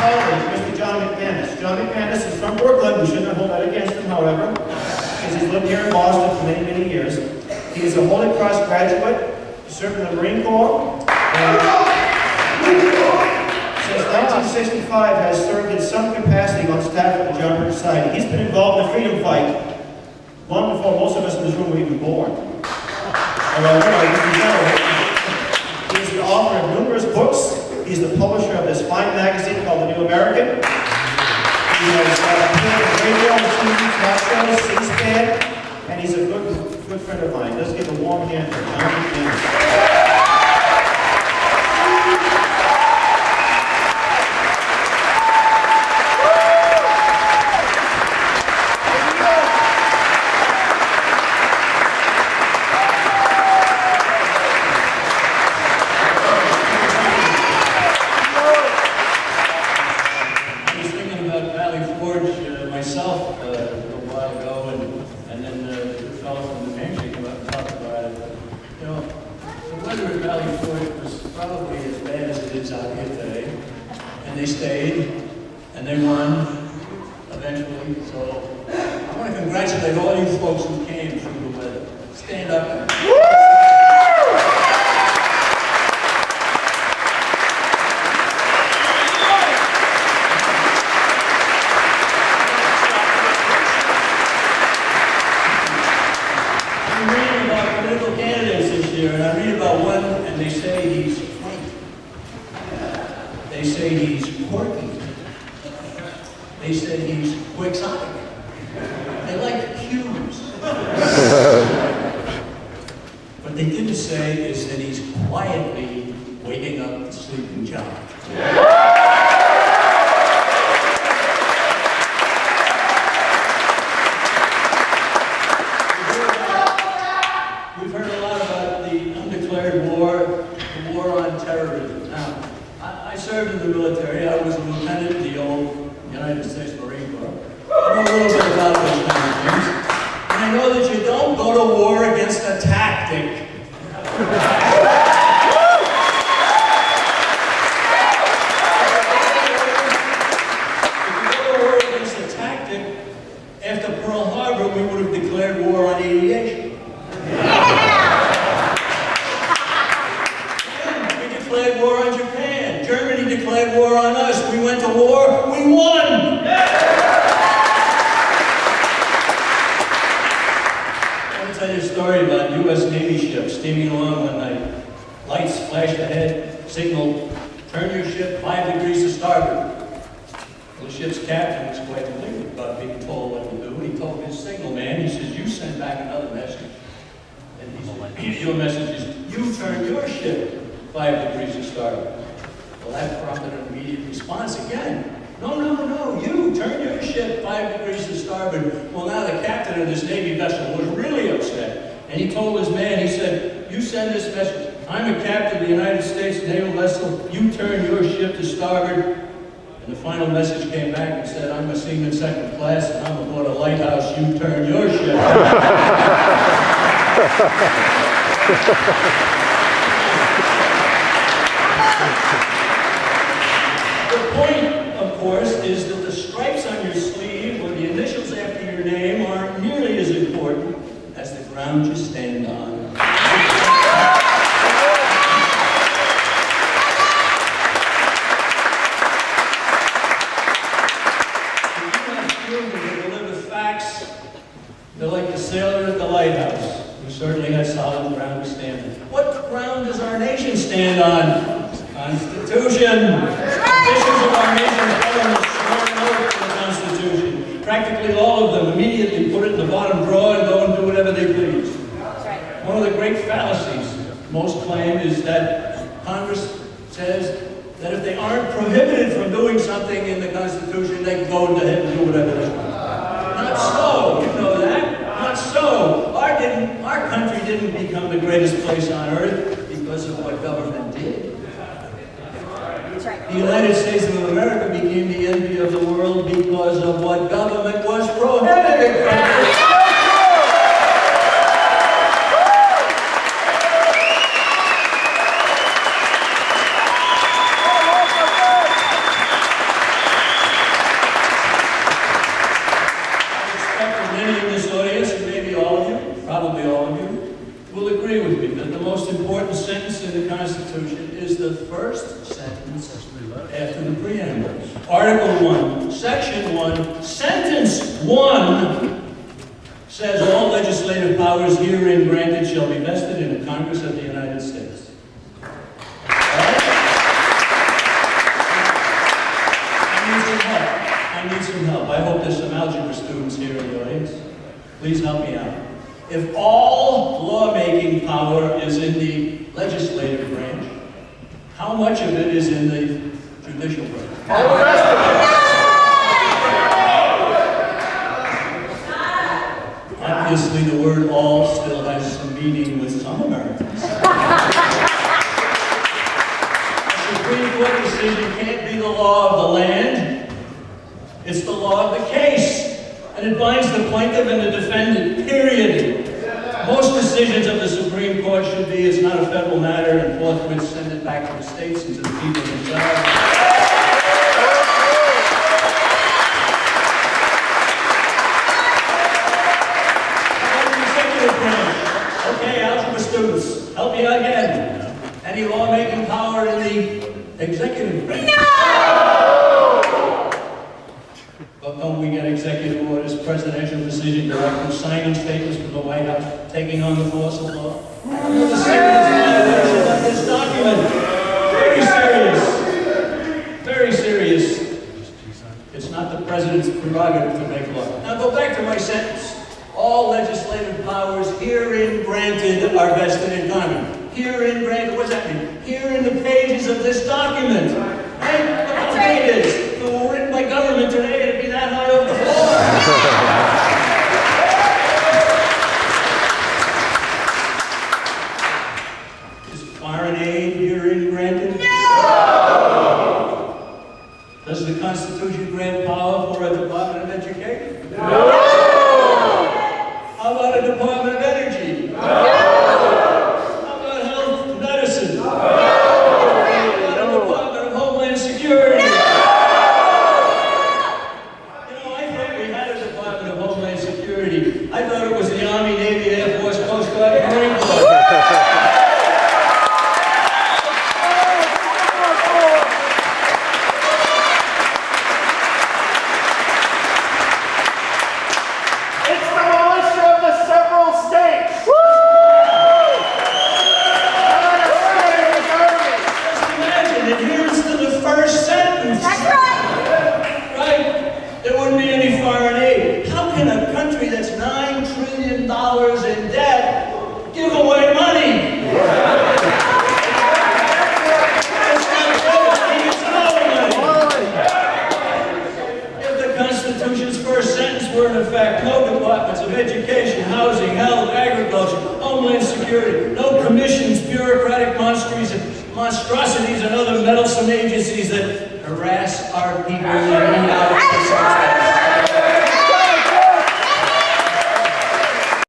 colleague, Mr. John McManus. John McManus is from Brooklyn. We shouldn't hold that against him, however, because he's lived here in Boston for many, many years. He is a Holy Cross graduate. He served in the Marine Corps. And since 1965 has served in some capacity on staff at the John Birch Society. He's been involved in the freedom fight long before most of us in this room were even born. He is the author of numerous books. He's the publisher of this fine magazine called The New American. He has appeared on radio, TV, talk shows, C-SPAN, and he's a good friend of mine. Let's give a warm hand for John McManus. The point, of course, is that the stripes on your sleeve or the initials after your name aren't nearly as important as the ground you stand on. They're like the sailor at the lighthouse, who certainly has solid ground to stand on. What ground does our nation stand on? Constitution. Officials of our nation's government sworn an oath to the Constitution. Practically all of them immediately put it in the bottom drawer and go and do whatever they please. One of the great fallacies most claim is that Congress says that if they aren't prohibited from doing something in the Constitution, they can go into heaven and do whatever they want. Not so, you know that. Not so. Our country didn't become the greatest place on earth because of what government did. The United States of America became the envy of the world because of what government was prohibited from doing. after the preamble. Article 1, Section 1, Sentence 1 says all legislative powers herein granted shall be vested in the Congress of the United States. I need some help. I hope there's some algebra students here in the audience. Please help me out. If all lawmaking power is in the legislative branch, how much of it is in the judicial branch? All the rest of it. Obviously, the word all still has some meaning with some Americans. A Supreme Court decision can't be the law of the land. It's the law of the case. And it binds the plaintiff and the defendant, period. Most decisions of the Supreme Court should be, it's not a federal matter, and forthwith send it back to the states and to the people themselves. Okay, algebra students, help me out again. Any lawmaking power in the executive branch? But don't we get executive orders, presidential decision, directive signing statements from the White House, taking on the force of law? The serious of this document. Very serious. Very serious. It's not the president's prerogative to make law. Now go back to my sentence. All legislative powers herein granted are vested in Congress. Herein granted, what does that mean? Here in the pages of this document. Right? Look how big it is. If it were written by government today, it'd be that high off the floor. Is foreign aid herein granted? No! Does the Constitution grant power for a Department of Education? No! How about a Department of Energy? No! How about health and medicine? No! How about a Department of Homeland Security? No! You know, I thought we had a Department of Homeland Security. I thought it was the Army, Navy, Air Force, Coast Guard, and Marine Corps. Monstrosities and other meddlesome agencies that harass our people and out of